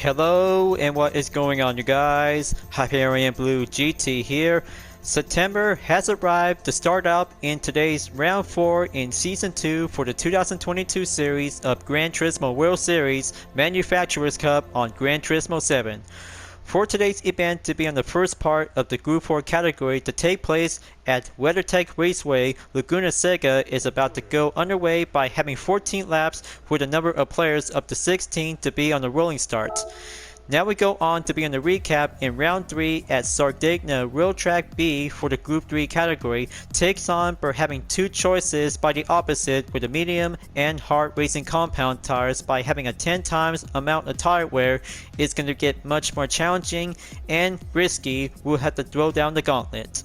Hello, and what is going on, you guys? Hyperion-Blue-GT here. September has arrived to start up in today's round 4 in season 2 for the 2022 series of Gran Turismo World Series Manufacturers Cup on Gran Turismo 7. For today's event to be on the first part of the Group 4 category to take place at WeatherTech Raceway Laguna Seca is about to go underway by having 14 laps with a number of players up to 16 to be on the rolling start. Now we go on to be on the recap in round 3 at Sardegna Road Track B for the Group 3 category takes on by having two choices by the opposite with the medium and hard racing compound tires. By having a 10 times amount of tire wear, it's going to get much more challenging and risky. We'll have to throw down the gauntlet.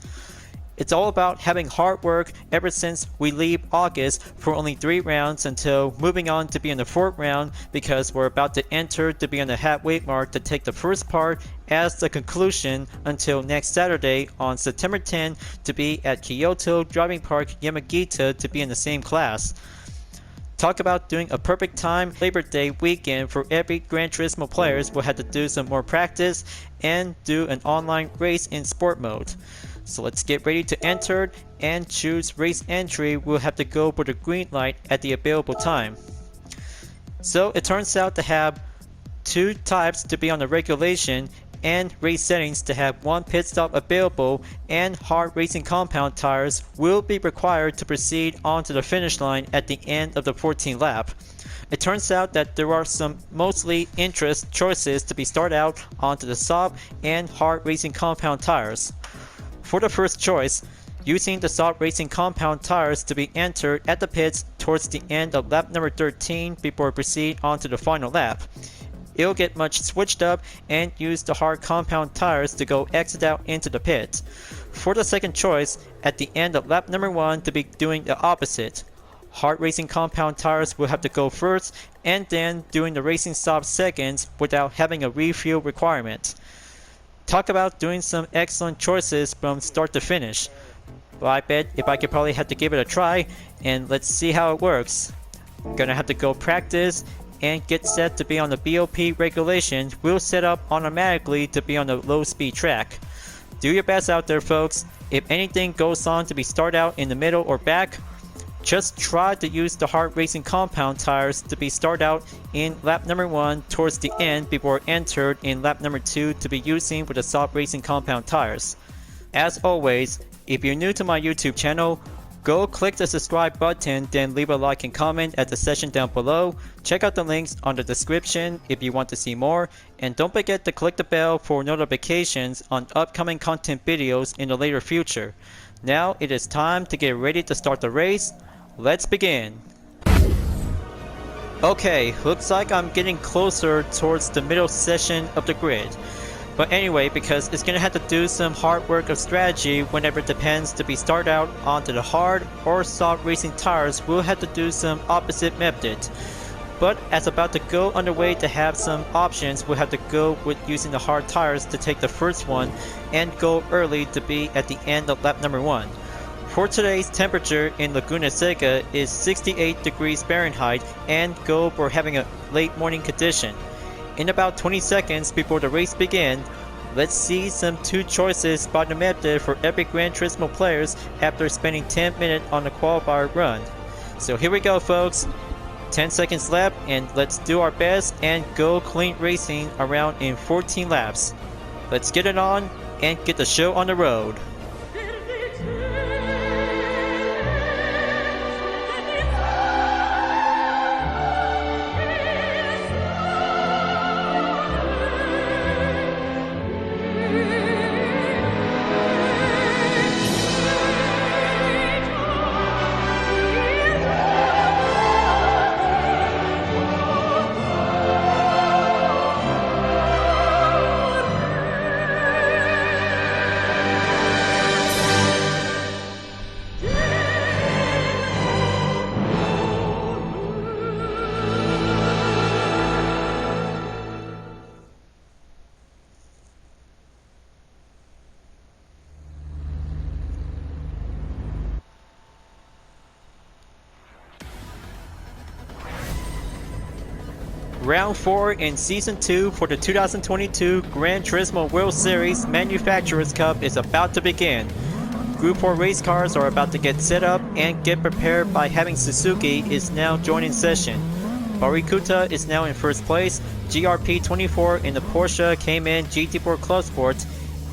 It's all about having hard work ever since we leave August for only 3 rounds until moving on to be in the 4th round, because we're about to enter to be on the halfway mark to take the first part as the conclusion until next Saturday on September 10 to be at Kyoto Driving Park, Yamagiwa to be in the same class. Talk about doing a perfect time Labor Day weekend for every Gran Turismo players. Will have to do some more practice and do an online race in sport mode. So let's get ready to enter and choose race entry. We'll have to go for the green light at the available time. So it turns out to have 2 types to be on the regulation and race settings to have 1 pit stop available, and hard racing compound tires will be required to proceed onto the finish line at the end of the 14th lap. It turns out that there are some mostly interest choices to be started out onto the soft and hard racing compound tires. For the first choice, using the soft racing compound tires to be entered at the pits towards the end of lap number 13 before proceed onto the final lap. It'll get much switched up and use the hard compound tires to go exit out into the pit. For the second choice, at the end of lap number 1 to be doing the opposite. Hard racing compound tires will have to go first and then doing the racing stop seconds without having a refuel requirement. Talk about doing some excellent choices from start to finish. Well, I bet if I could probably have to give it a try, and let's see how it works. Gonna have to go practice and get set to be on the BOP regulations. We'll set up automatically to be on the low speed track. Do your best out there, folks. If anything goes on to be start out in the middle or back, just try to use the hard racing compound tires to be start out in lap number 1 towards the end before entered in lap number 2 to be using with the soft racing compound tires. As always, if you're new to my YouTube channel, go click the subscribe button, then leave a like and comment at the section down below. Check out the links on the description if you want to see more, and don't forget to click the bell for notifications on upcoming content videos in the later future. Now it is time to get ready to start the race. Let's begin. Okay, looks like I'm getting closer towards the middle section of the grid. But anyway, because it's gonna have to do some hard work of strategy whenever it depends to be start out onto the hard or soft racing tires, we'll have to do some opposite method. But as about to go underway to have some options, we'll have to go with using the hard tires to take the first one and go early to be at the end of lap number 1. For today's temperature in Laguna Seca is 68 degrees Fahrenheit and go for having a late morning condition. In about 20 seconds before the race begins, let's see some 2 choices by the method for every Gran Turismo players after spending 10 minutes on the qualifier run. So here we go, folks. 10 seconds left, and let's do our best and go clean racing around in 14 laps. Let's get it on and get the show on the road. Round 4 in Season 2 for the 2022 Gran Turismo World Series Manufacturers Cup is about to begin. Group 4 race cars are about to get set up and get prepared by having Suzuki is now joining session. Barikuta is now in first place, GRP24 in the Porsche Cayman GT4 Club Sport,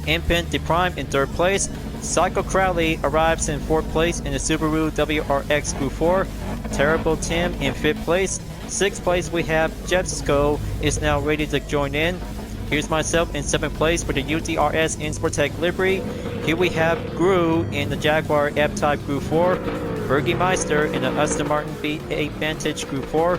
Impin DePrime in third place, Psycho Crowley arrives in fourth place in the Subaru WRX Group 4, Terrible Tim in fifth place, sixth place we have Jepsico is now ready to join in. Here's myself in seventh place for the UDRS InSportec livery. Here we have Gru in the Jaguar F-Type Group 4, Bergie Meister in the Aston Martin B8 Vantage Group 4,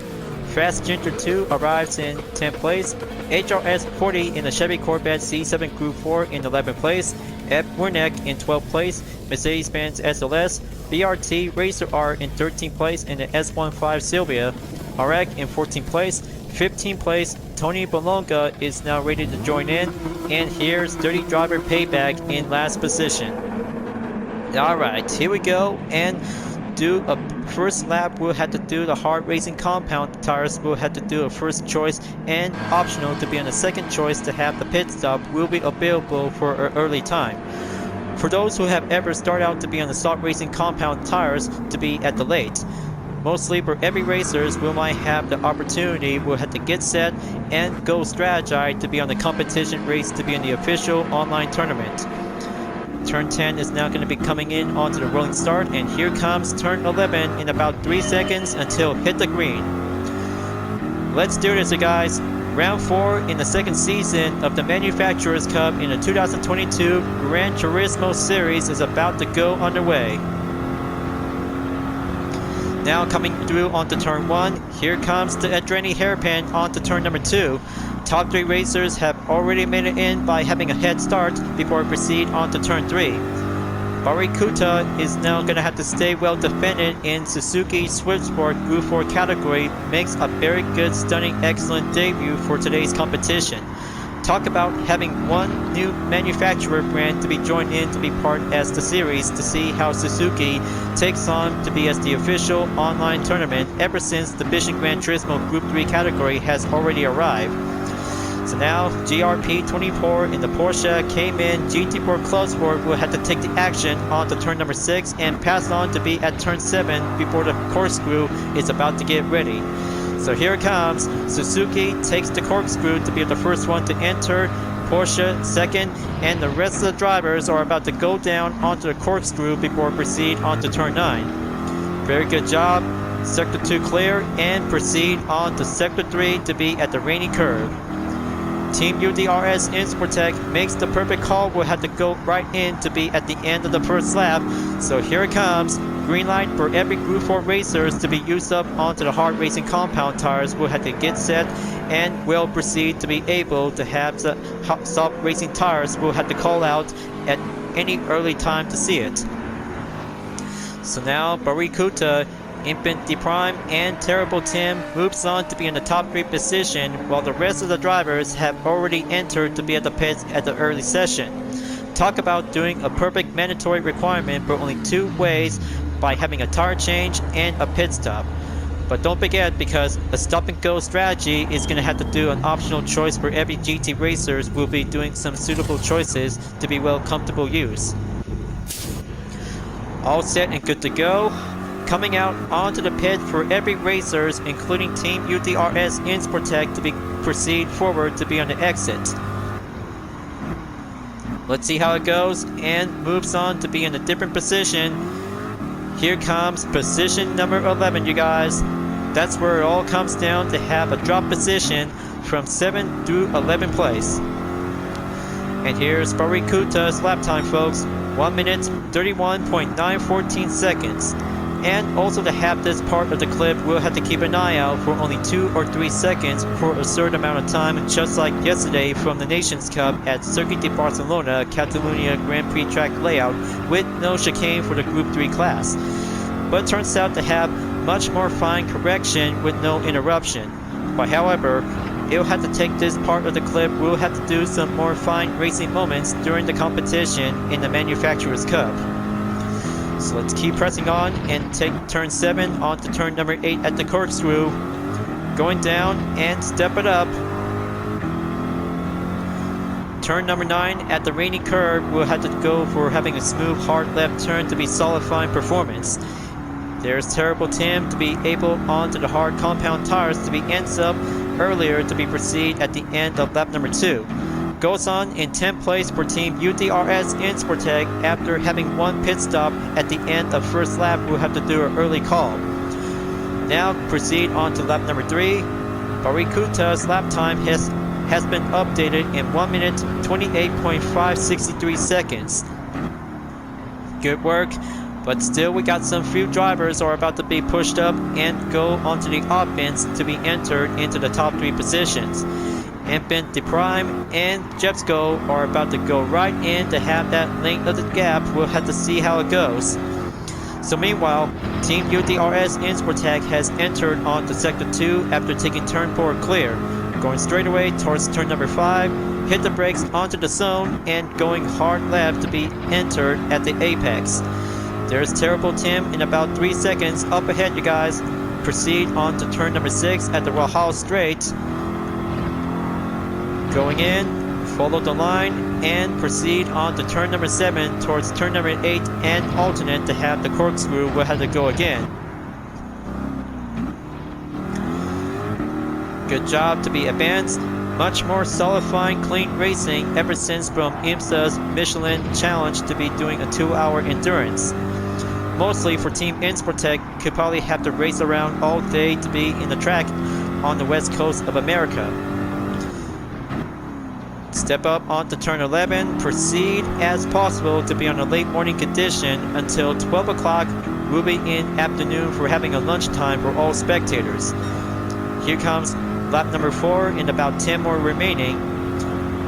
Fast Ginger 2 arrives in 10th place, HRS 40 in the Chevy Corvette C7 Group 4 in 11th place, Ed Werneck in 12th place, Mercedes-Benz SLS, BRT Racer R in 13th place in the S15 Silvia, Marek in 14th place, 15th place, Tony Bolonga is now ready to join in, and here's Dirty Driver Payback in last position. Alright, here we go, and do a first lap. We'll have to do the hard racing compound tires. We'll have to do a first choice, and optional to be on the second choice to have the pit stop will be available for an early time. For those who have ever started out to be on the stock racing compound tires to be at the late. Mostly for every racers we might have the opportunity, we'll have to get set and go strategize to be on the competition race to be in the official online tournament. Turn 10 is now going to be coming in onto the rolling start, and here comes turn 11 in about 3 seconds until hit the green. Let's do this, you guys. Round 4 in the second season of the Manufacturers Cup in the 2022 Gran Turismo Series is about to go underway. Now coming through onto turn 1, here comes the Adreni hairpin onto turn number 2. Top 3 racers have already made it in by having a head start before we proceed on to turn 3. Barikuta is now going to have to stay well defended in Suzuki Swift Sport Group 4 category, makes a very good, stunning, excellent debut for today's competition. Talk about having one new manufacturer brand to be joined in to be part as the series to see how Suzuki takes on to be as the official online tournament ever since the Vision Gran Turismo Group 3 category has already arrived. So now GRP24 in the Porsche Cayman GT4 Club Sport will have to take the action on to turn number 6 and pass on to be at turn 7 before the corkscrew is about to get ready. So here it comes. Suzuki takes the corkscrew to be the first one to enter, Porsche second, and the rest of the drivers are about to go down onto the corkscrew before proceed onto turn 9. Very good job. Sector 2 clear, and proceed on to Sector 3 to be at the rainy curve. Team UDRS InSportec makes the perfect call. We'll have to go right in to be at the end of the first lap. So here it comes. Green light for every Group 4 racers to be used up onto the hard racing compound tires. We'll have to get set and will proceed to be able to have the soft racing tires. We'll have to call out at any early time to see it. So now Barikuta, Impin DePrime, and Terrible Tim moves on to be in the top 3 position, while the rest of the drivers have already entered to be at the pits at the early session. Talk about doing a perfect mandatory requirement for only 2 ways, by having a tire change and a pit stop. But don't forget, because a stop and go strategy is going to have to do an optional choice for every GT racers. Will be doing some suitable choices to be well comfortable use. All set and good to go. Coming out onto the pit for every racers, including Team UDRS InSportec, to proceed forward to be on the exit. Let's see how it goes, and moves on to be in a different position. Here comes position number 11, you guys. That's where it all comes down to have a drop position from 7 through 11th place. And here's Barikuta's lap time, folks. 1 minute 31.914 seconds. And also to have this part of the clip, we'll have to keep an eye out for only 2 or 3 seconds for a certain amount of time, just like yesterday from the Nations Cup at Circuit de Barcelona, Catalunya Grand Prix track layout with no chicane for the Group 3 class. But it turns out to have much more fine correction with no interruption. But however, it'll have to take this part of the clip. We'll have to do some more fine racing moments during the competition in the Manufacturers Cup. So let's keep pressing on and take turn 7 on to turn number 8 at the corkscrew. going down and step it up. Turn number 9 at the rainy curve will have to go for having a smooth hard left turn to be solidifying performance. There's Terrible Tim to be able onto the hard compound tires to be ends up earlier to be proceed at the end of lap number 2. Goes on in 10th place for Team UDRS in Sportec after having one pit stop at the end of first lap will have to do an early call. Now proceed on to lap number 3. Barikuta's lap time has been updated in 1 minute 28.563 seconds. Good work, but still we got some few drivers are about to be pushed up and go onto the offense to be entered into the top 3 positions. Impin DePrime and Jepsko are about to go right in to have that length of the gap. We'll have to see how it goes. So meanwhile, Team UDRS in Sportec has entered onto Sector 2 after taking turn 4 clear. Going straight away towards turn number 5, hit the brakes onto the zone and going hard left to be entered at the apex. There's Terrible Tim in about 3 seconds up ahead, you guys. Proceed on to turn number 6 at the Rahal Straight. Going in, follow the line and proceed on to turn number 7 towards turn number 8 and alternate to have the corkscrew will have to go again. Good job to be advanced. Much more solidifying clean racing ever since from IMSA's Michelin Challenge to be doing a 2-hour endurance. Mostly for Team Sportec could probably have to race around all day to be in the track on the west coast of America. Step up onto turn 11, proceed as possible to be on a late morning condition until 12 o'clock will be in afternoon for having a lunchtime for all spectators. Here comes lap number 4 in about 10 more remaining.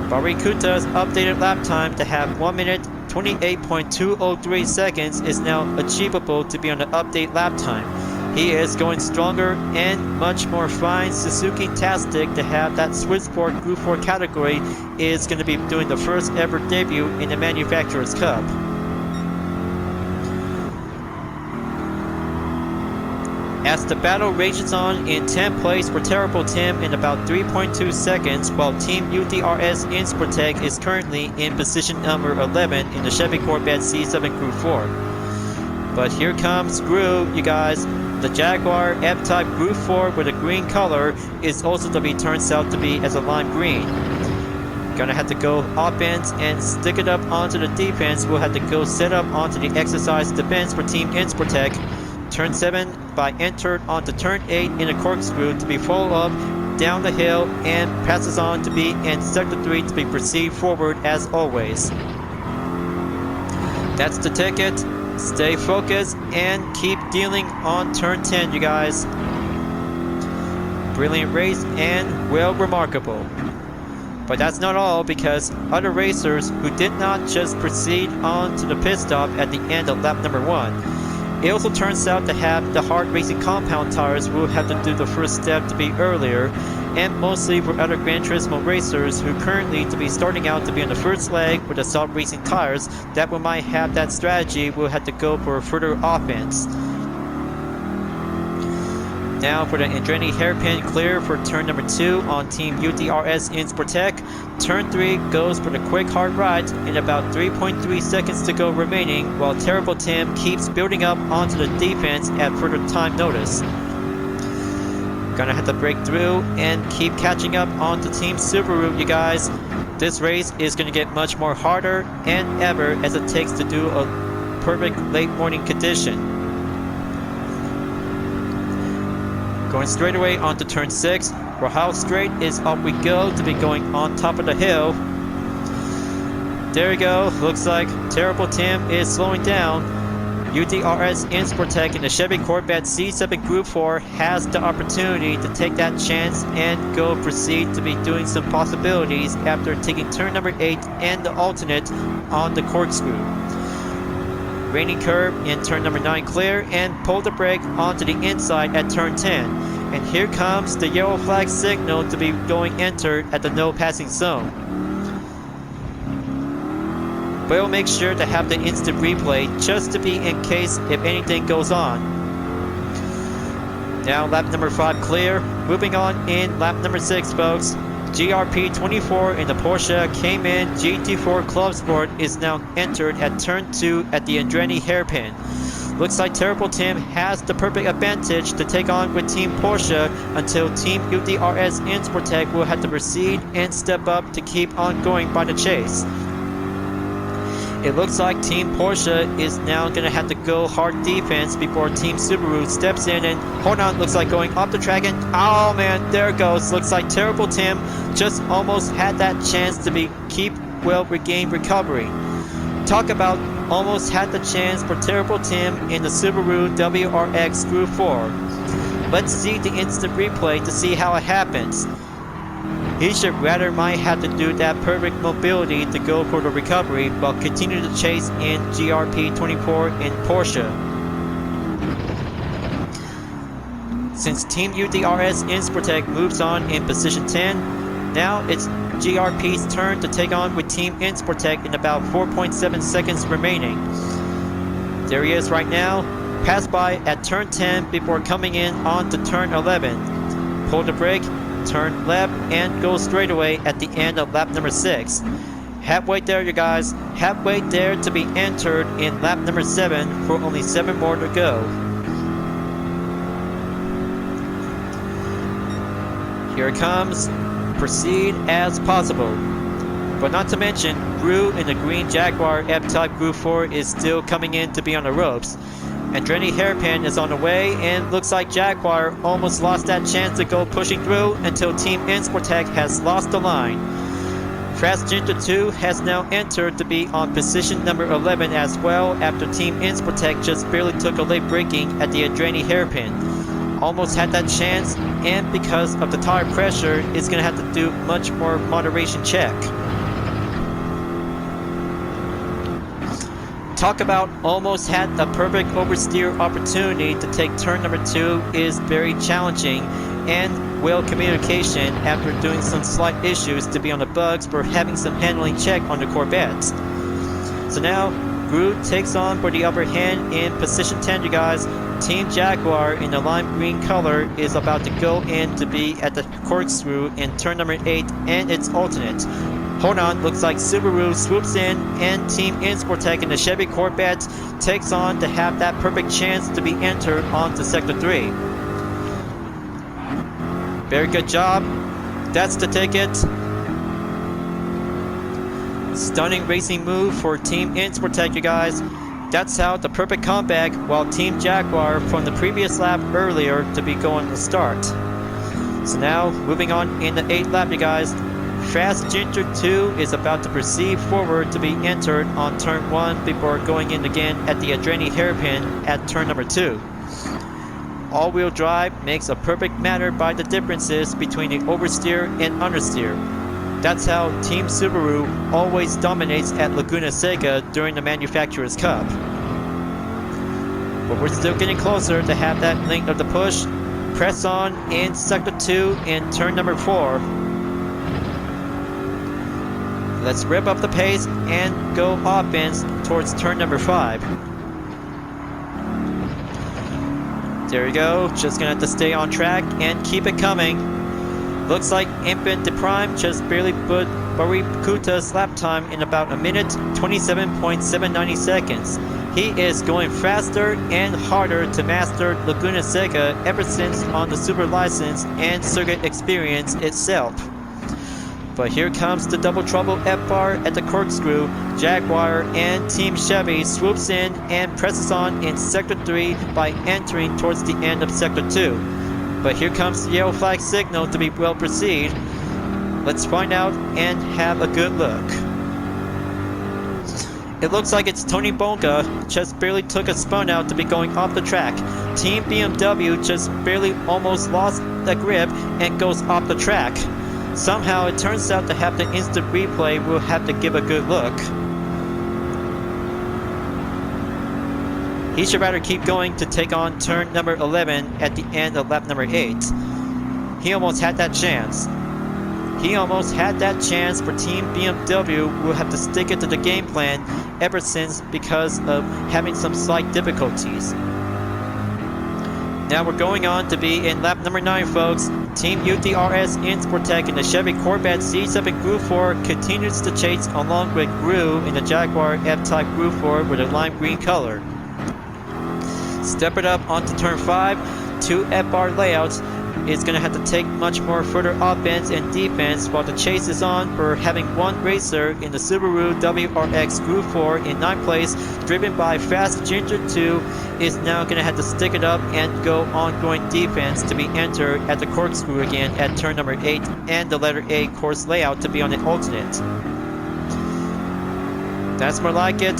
Barikuta's updated lap time to have 1 minute 28.203 seconds is now achievable to be on the update lap time. He is going stronger and much more fine Suzuki-tastic to have that Swiss Sport Group 4 category is going to be doing the first ever debut in the Manufacturers Cup. As the battle rages on in 10th place for Terrible Tim in about 3.2 seconds, while Team UDRS in Sportec is currently in position number 11 in the Chevy Corvette C7 Group 4. But here comes Gru, you guys. The Jaguar F-Type Group 4 with a green color is also to be turns out to be as a lime green. Gonna have to go offense and stick it up onto the defense. We'll have to go set up onto the exercise defense for Team Sportec. Turn 7 by entered onto turn 8 in a corkscrew to be followed up down the hill and passes on to be in sector 3 to be proceed forward as always. That's the ticket. Stay focused and keep dealing on turn 10, you guys. Brilliant race and well remarkable. But that's not all, because other racers who did not just proceed on to the pit stop at the end of lap number 1. It also turns out to have the hard racing compound tires will have to do the first step to be earlier, and mostly for other Gran Turismo racers who currently to be starting out to be on the first leg with the soft racing tires that we might have that strategy will have to go for a further offense. Now for the Andretti hairpin clear for turn number 2 on Team UDRS in Sportec. Turn 3 goes for the quick hard right in about 3.3 seconds to go remaining, while Terrible Tim keeps building up onto the defense at further time notice. Gonna have to break through and keep catching up onto Team Subaru, you guys. This race is gonna get much more harder and ever as it takes to do a perfect late morning condition. Going straight away onto turn 6, Rahal Straight is up we go to be going on top of the hill. There we go, looks like Terrible Tim is slowing down. UDRS in Sportec in the Chevy Corvette C7 Group 4 has the opportunity to take that chance and go proceed to be doing some possibilities after taking turn number 8 and the alternate on the corkscrew. Rainy curve in turn number 9 clear and pull the brake onto the inside at turn 10. And here comes the yellow flag signal to be going entered at the no passing zone. We'll make sure to have the instant replay just to be in case if anything goes on. Now lap number 5 clear. Moving on in lap number 6, folks. GRP24 in the Porsche Cayman GT4 Club Sport is now entered at turn 2 at the Andretti hairpin. Looks like Terrible Tim has the perfect advantage to take on with Team Porsche until Team UDRS Insportec will have to proceed and step up to keep on going by the chase. It looks like Team Porsche is now going to have to go hard defense before Team Subaru steps in and hold on, looks like going off the track and oh man, there it goes. Looks like Terrible Tim just almost had that chance to keep regained recovery. Talk about almost had the chance for Terrible Tim in the Subaru WRX Group 4. Let's see the instant replay to see how it happens. He should rather might have to do that perfect mobility to go for the recovery while continue to chase in GRP24 in Porsche. Since Team UDRS Insportec moves on in position 10, now it's GRP's turn to take on with Team Insportec in about 4.7 seconds remaining. There he is right now, passed by at turn 10 before coming in on to turn 11. Pull the brake, turn left, and go straight away at the end of lap number 6. Halfway there, you guys, halfway there to be entered in lap number 7 for only 7 more to go. Here it comes. Proceed as possible. But not to mention, Gru in the green Jaguar F-Type Group 4 is still coming in to be on the ropes. Andretti hairpin is on the way and looks like Jaguar almost lost that chance to go pushing through until Team Insportec has lost the line. Fast Ginger 2 has now entered to be on position number 11 as well after Team Insportec just barely took a late braking at the Andretti hairpin. Almost had that chance, and because of the tire pressure, it's going to have to do much more moderation check. Talk about almost had a perfect oversteer opportunity to take turn number 2 is very challenging, and well communication after doing some slight issues to be on the bugs for having some handling check on the Corvette. So now, Gru takes on for the upper hand in position 10, you guys. Team Jaguar in the lime green color is about to go in to be at the corkscrew in turn number 8 and its alternate. Hold on, looks like Subaru swoops in and Team Insportec in the Chevy Corvette takes on to have that perfect chance to be entered onto Sector 3. Very good job. That's the ticket. Stunning racing move for Team Insportec, you guys. That's how the perfect comeback while Team Jaguar from the previous lap earlier to be going to start. So now, moving on in the 8th lap, you guys. Fast Ginger 2 is about to proceed forward to be entered on turn 1 before going in again at the Andretti hairpin at turn number 2. All-wheel drive makes a perfect matter by the differences between the oversteer and understeer. That's how Team Subaru always dominates at Laguna Seca during the Manufacturers' Cup. But we're still getting closer to have that length of the push. Press on in Sector 2 in turn number 4. Let's rev up the pace and go offense towards turn number 5. There you go, just gonna have to stay on track and keep it coming. Looks like Infant de Prime just barely put Barikuta's lap time in about a minute, 27.790 seconds. He is going faster and harder to master Laguna Seca ever since on the Super License and Circuit Experience itself. But here comes the double trouble F-bar at the corkscrew. Jaguar and Team Chevy swoops in and presses on in Sector 3 by entering towards the end of Sector 2. But here comes the yellow flag signal to be well proceed. Let's find out and have a good look. It looks like it's Tony Bonga just barely took a spun out to be going off the track. Team BMW just barely almost lost the grip and goes off the track. Somehow it turns out to have the instant replay, we'll have to give a good look. He should rather keep going to take on turn number 11 at the end of lap number 8. He almost had that chance. He almost had that chance for Team BMW, who will have to stick it to the game plan ever since because of having some slight difficulties. Now we're going on to be in lap number 9, folks. Team UTRS in Sportec in the Chevy Corvette C7 Group 4 continues to chase along with Gru in the Jaguar F-Type Group 4 with a lime green color. Step it up onto turn 5, 2 F-bar layouts. Is going to have to take much more further offense and defense while the chase is on for having one racer in the Subaru WRX Group 4 in 9th place, driven by Fast Ginger 2, is now going to have to stick it up and go ongoing defense to be entered at the corkscrew again at turn number 8 and the letter A course layout to be on the alternate. That's more like it.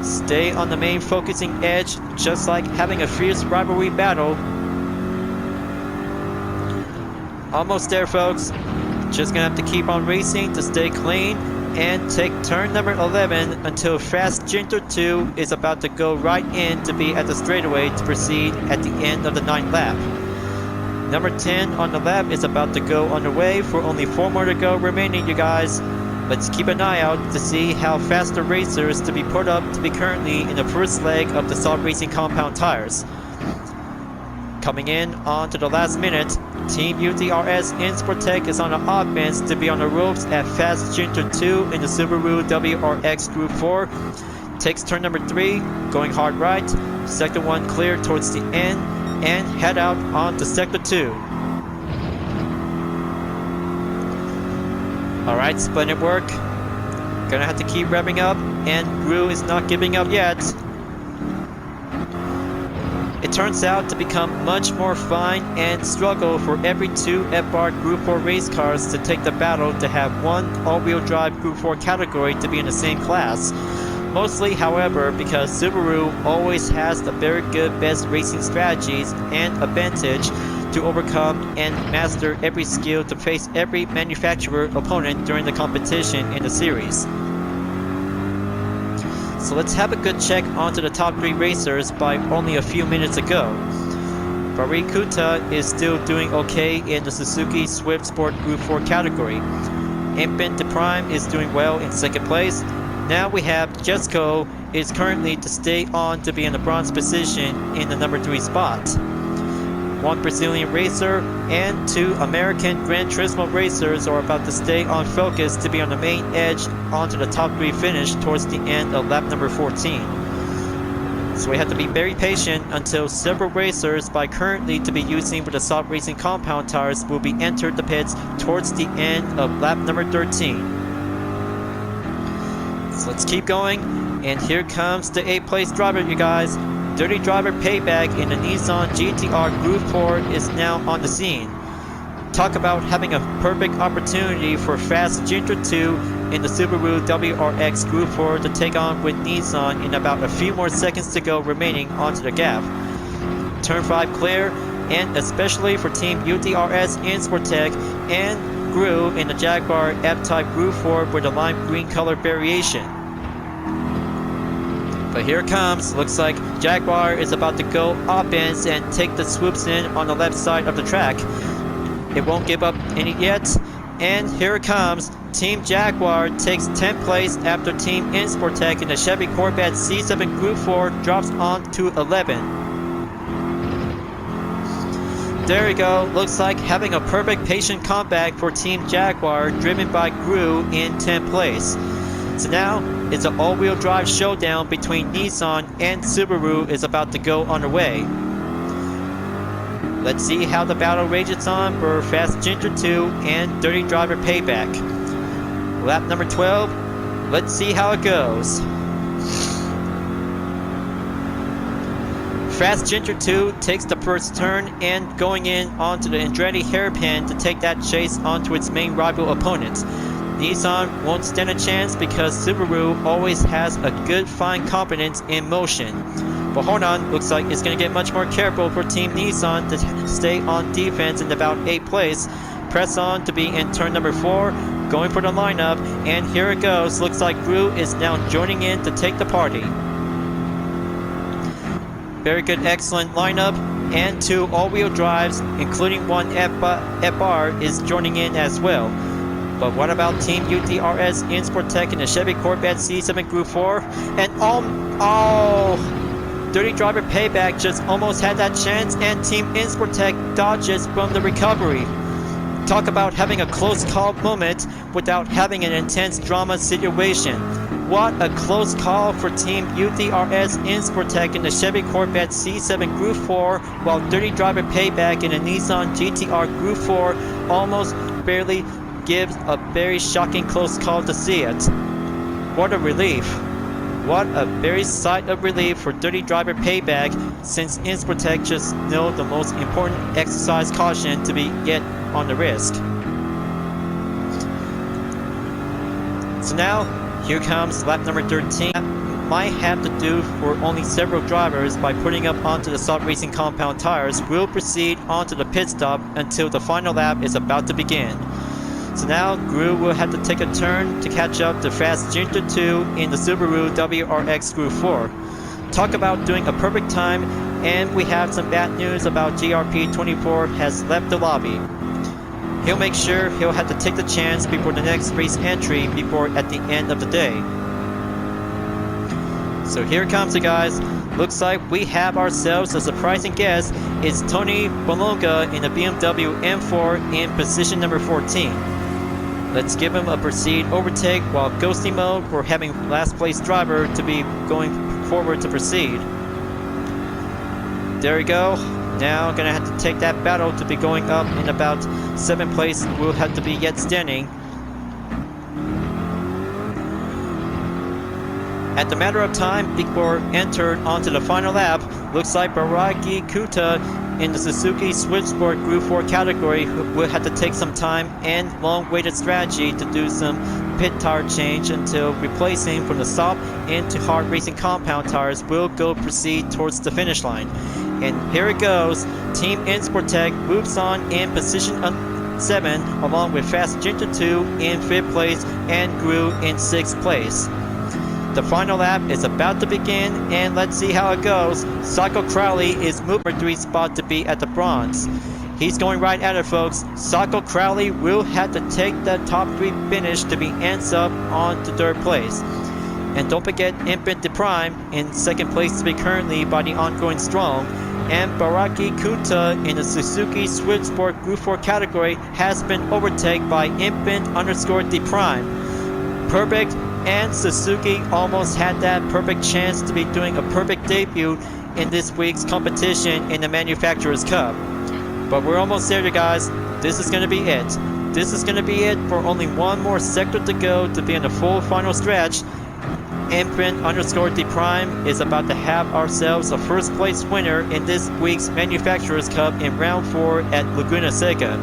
Stay on the main focusing edge, just like having a fierce rivalry battle. Almost there, folks. Just gonna have to keep on racing to stay clean and take turn number 11 until Fast Ginger 2 is about to go right in to be at the straightaway to proceed at the end of the 9th lap. Number 10 on the lap is about to go underway for only 4 more to go remaining, you guys. Let's keep an eye out to see how fast the racers to be put up to be currently in the first leg of the Salt Racing compound tires. Coming in on to the last minute, Team UTRS in Sportec is on the offense to be on the ropes at Fast Ginger 2 in the Subaru WRX Group 4. Takes turn number 3, going hard right, second one clear towards the end, and head out on to sector 2. Alright, splendid work. Gonna have to keep revving up, and Gru is not giving up yet. It turns out to become much more fun and struggle for every 2 F-Bar Group 4 race cars to take the battle to have one all-wheel drive Group 4 category to be in the same class. Mostly, however, because Subaru always has the very good best racing strategies and advantage to overcome and master every skill to face every manufacturer opponent during the competition in the series. So let's have a good check onto the top 3 racers by only a few minutes ago. Barikuta is still doing okay in the Suzuki Swift Sport Group 4 category. Impin de Prime is doing well in 2nd place. Now we have Jesco is currently to stay on to be in the bronze position in the number 3 spot. 1 Brazilian racer and 2 American Gran Turismo racers are about to stay on focus to be on the main edge onto the top 3 finish towards the end of lap number 14. So we have to be very patient until several racers by currently to be using with the Salt Racing compound tires will be entered the pits towards the end of lap number 13. So let's keep going, and here comes the 8th place driver, you guys. Dirty Driver Payback in the Nissan GTR Group 4 is now on the scene. Talk about having a perfect opportunity for Fast Ginger 2 in the Subaru WRX Group 4 to take on with Nissan in about a few more seconds to go remaining onto the gap. Turn 5 clear, and especially for Team UTRS in Sportec and Gru in the Jaguar F-Type Group 4 with a lime green color variation. But here it comes. Looks like Jaguar is about to go offense and take the swoops in on the left side of the track. It won't give up any yet. And here it comes. Team Jaguar takes 10th place after Team Sportec in the Chevy Corvette C7 Group 4 drops on to 11. There we go. Looks like having a perfect patient comeback for Team Jaguar driven by Gru in 10th place. So now, it's an all-wheel drive showdown between Nissan and Subaru is about to go underway. Let's see how the battle rages on for Fast Ginger 2 and Dirty Driver Payback. Lap number 12, let's see how it goes. Fast Ginger 2 takes the first turn and going in onto the Andretti hairpin to take that chase onto its main rival opponent. Nissan won't stand a chance because Subaru always has a good fine confidence in motion. But hold on, looks like it's going to get much more careful for Team Nissan to stay on defense in about 8th place. Press on to be in turn number 4, going for the lineup, and here it goes. Looks like Gru is now joining in to take the party. Very good, excellent lineup, and 2 all-wheel drives, including 1 F-Bar is joining in as well. But what about Team UTRS in Sportec in the Chevy Corvette C7 Group 4? And Dirty Driver Payback just almost had that chance, and Team InSportTech dodges from the recovery. Talk about having a close call moment without having an intense drama situation. What a close call for Team UTRS InSportTech in the Chevy Corvette C7 Group 4, while Dirty Driver Payback in a Nissan GTR Group 4 almost barely gives a very shocking close call to see it. What a relief. What a very sight of relief for Dirty Driver Payback, since InSportTech just know the most important exercise caution to be yet on the risk. So now, here comes lap number 13. Might have to do for only several drivers by putting up onto the Salt Racing compound tires. Will proceed onto the pit stop until the final lap is about to begin. So now Gru will have to take a turn to catch up to Fast Ginger 2 in the Subaru WRX Group 4. Talk about doing a perfect time, and we have some bad news about GRP24 has left the lobby. He'll make sure he'll have to take the chance before the next race entry before at the end of the day. So here comes it, guys. Looks like we have ourselves a surprising guest. It's Tony Bolonga in the BMW M4 in position number 14. Let's give him a proceed overtake while ghosting mode we're having last place driver to be going forward to proceed. There we go. Now gonna have to take that battle to be going up in about 7th place. We'll have to be yet standing. At the matter of time before entered onto the final lap, looks like Baragi Kuta in the Suzuki Swift Sport Group 4 category will have to take some time and long-waited strategy to do some pit tire change until replacing from the soft into hard racing compound tires will go proceed towards the finish line. And here it goes. Team InSportTech moves on in position 7 along with Fast Ginger 2 in 5th place and Gru in 6th place. The final lap is about to begin, and let's see how it goes. Sako Crowley is moving 3 spot to be at the bronze. He's going right at it, folks. Sako Crowley will have to take the top 3 finish to be ends up on to 3rd place. And don't forget Infant De Prime in 2nd place to be currently by the ongoing Strong. And Baraki Kuta in the Suzuki Swift Sport Group 4 category has been overtaken by Infant_De Prime. Perfect. And Suzuki almost had that perfect chance to be doing a perfect debut in this week's competition in the Manufacturers Cup. But we're almost there, you guys. This is going to be it. This is going to be it for only one more sector to go to be in the full final stretch. Infant_De Prime is about to have ourselves a first place winner in this week's Manufacturers Cup in round 4 at Laguna Seca.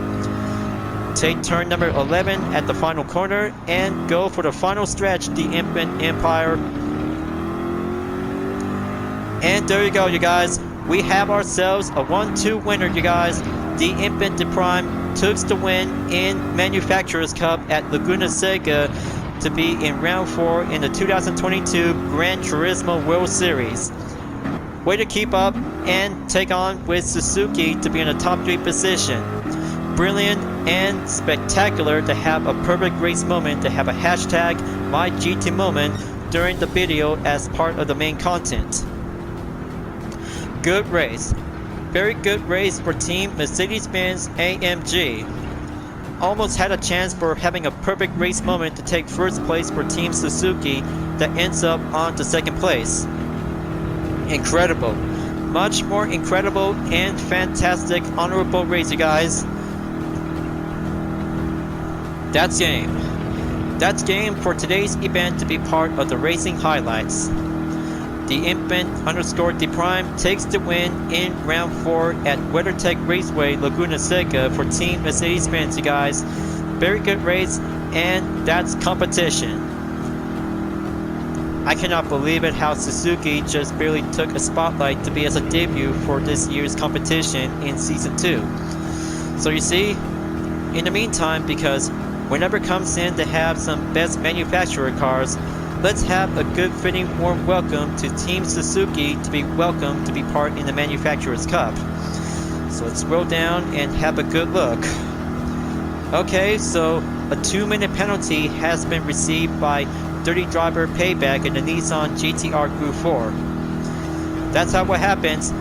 Take turn number 11 at the final corner and go for the final stretch, the Infant Empire. And there you go, you guys. We have ourselves a 1-2 winner, you guys. The Infant De Prime took the win in Manufacturers Cup at Laguna Seca to be in round 4 in the 2022 Gran Turismo World Series. Way to keep up and take on with Suzuki to be in the top 3 position. Brilliant and spectacular to have a perfect race moment, to have a hashtag MyGTMoment during the video as part of the main content. Good race. Very good race for Team Mercedes-Benz AMG. Almost had a chance for having a perfect race moment to take first place for Team Suzuki that ends up on to 2nd place. Incredible. Much more incredible and fantastic honorable race, you guys. That's game. That's game for today's event to be part of the racing highlights. The Infant_De Prime takes the win in round 4 at WeatherTech Raceway Laguna Seca for Team Mercedes-Benz, you guys. Very good race, and that's competition. I cannot believe it how Suzuki just barely took a spotlight to be as a debut for this year's competition in Season 2. So you see, in the meantime, because whenever comes in to have some best manufacturer cars, let's have a good fitting warm welcome to Team Suzuki to be welcome to be part in the Manufacturers Cup. So let's scroll down and have a good look. Okay, so a 2-minute penalty has been received by Dirty Driver Payback in the Nissan GTR Group 4. that's how what happens.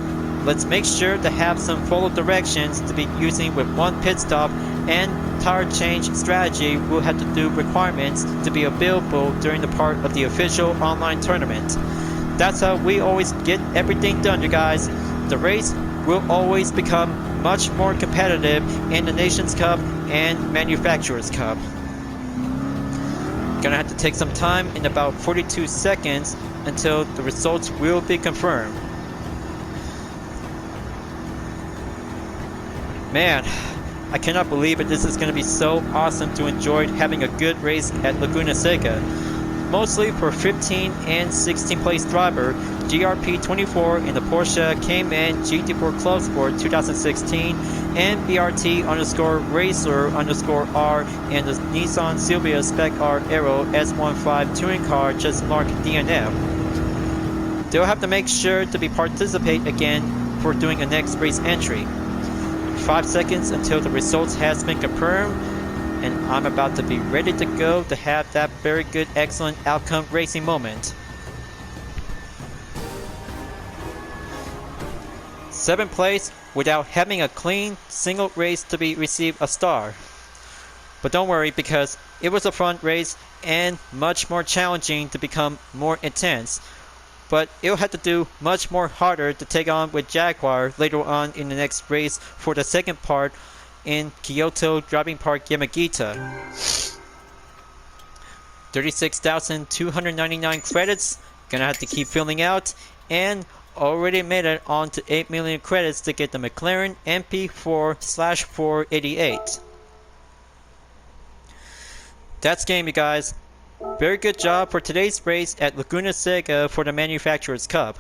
Let's make sure to have some follow directions to be using with one pit stop, and tire change strategy will have to do requirements to be available during the part of the official online tournament. That's how we always get everything done, you guys. The race will always become much more competitive in the Nations Cup and Manufacturers Cup. Gonna have to take some time in about 42 seconds until the results will be confirmed. Man, I cannot believe it. This is going to be so awesome to enjoy having a good race at Laguna Seca. Mostly for 15 and 16 place driver, GRP24 in the Porsche Cayman GT4 Club Sport 2016, and BRT_Racer_R and the Nissan Silvia Spec R Aero S15 touring car just marked DNF. They'll have to make sure to participate again for doing a next race entry. 5 seconds until the results has been confirmed, and I'm about to be ready to go to have that very good, excellent outcome racing moment. 7th place without having a clean single race to be receive a star. But don't worry, because it was a fun race and much more challenging to become more intense. But it'll have to do much more harder to take on with Jaguar later on in the next race for the second part in Kyoto Driving Park, Yamagiwa. 36,299 credits, gonna have to keep filling out, and already made it on to 8 million credits to get the McLaren MP4/488. That's game, you guys. Very good job for today's race at Laguna Seca for the Manufacturers Cup.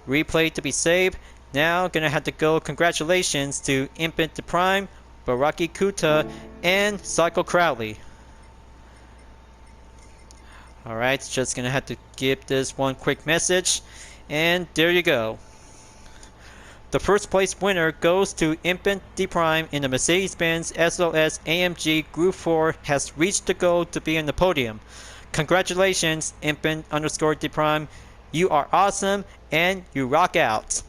Replay to be saved. Now gonna have to go congratulations to Infant the Prime, Baraki Kuta, and Psycho Crowley. Alright, just gonna have to give this one quick message, and there you go. The first place winner goes to Infant D Prime in the Mercedes-Benz SLS AMG Group 4, has reached the goal to be in the podium. Congratulations, Infant_D Prime. You are awesome and you rock out.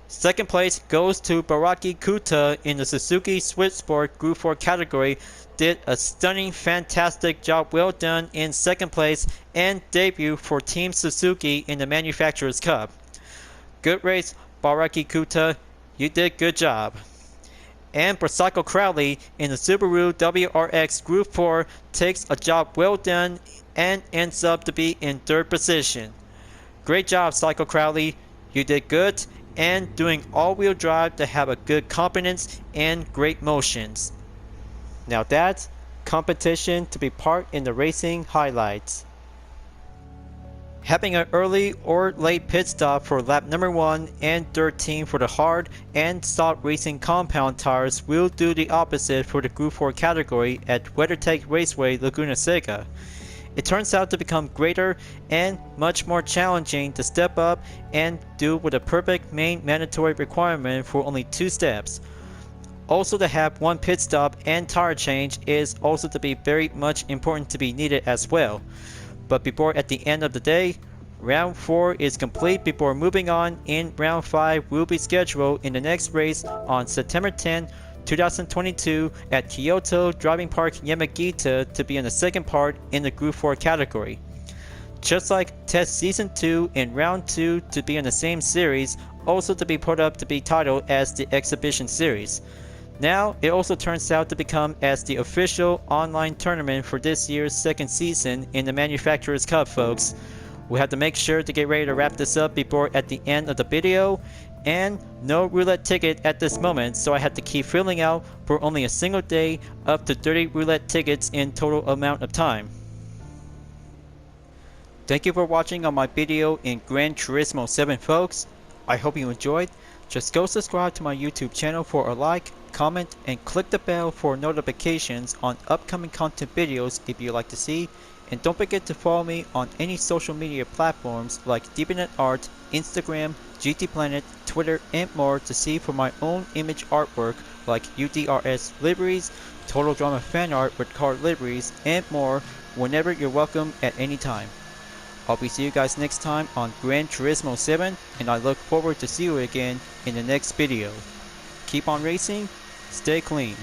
Second place goes to Baraki Kuta in the Suzuki Swift Sport Group 4 category. Did a stunning, fantastic job. Well done in second place and debut for Team Suzuki in the Manufacturers Cup. Good race, Baraki Kuta, you did good job. And for Psycho Crowley in the Subaru WRX Group 4 takes a job well done and ends up to be in third position. Great job, Psycho Crowley, you did good and doing all-wheel drive to have a good competence and great motions. Now that's competition to be part in the racing highlights. Having an early or late pit stop for lap number 1 and 13 for the hard and soft racing compound tires will do the opposite for the Group 4 category at WeatherTech Raceway Laguna Seca. It turns out to become greater and much more challenging to step up and do with a perfect main mandatory requirement for only 2 steps. Also to have 1 pit stop and tire change is also to be very much important to be needed as well. But before at the end of the day, round 4 is complete before moving on in round 5 will be scheduled in the next race on September 10, 2022 at Kyoto Driving Park, Yamagiwa to be in the second part in the Group 4 category. Just like Test Season 2 in round 2 to be in the same series, also to be put up to be titled as the Exhibition Series. Now, it also turns out to become as the official online tournament for this year's second season in the Manufacturers Cup, folks. We have to make sure to get ready to wrap this up before at the end of the video, and no roulette ticket at this moment, so I have to keep filling out for only a single day up to 30 roulette tickets in total amount of time. Thank you for watching on my video in Gran Turismo 7, folks. I hope you enjoyed. Just go subscribe to my YouTube channel for a like, comment, and click the bell for notifications on upcoming content videos if you'd like to see. And don't forget to follow me on any social media platforms like DeviantArt, Instagram, GT Planet, Twitter, and more to see for my own image artwork like UDRS liveries, Total Drama fan art with card liveries, and more whenever you're welcome at any time. Hope we see you guys next time on Gran Turismo 7, and I look forward to see you again in the next video. Keep on racing, stay clean.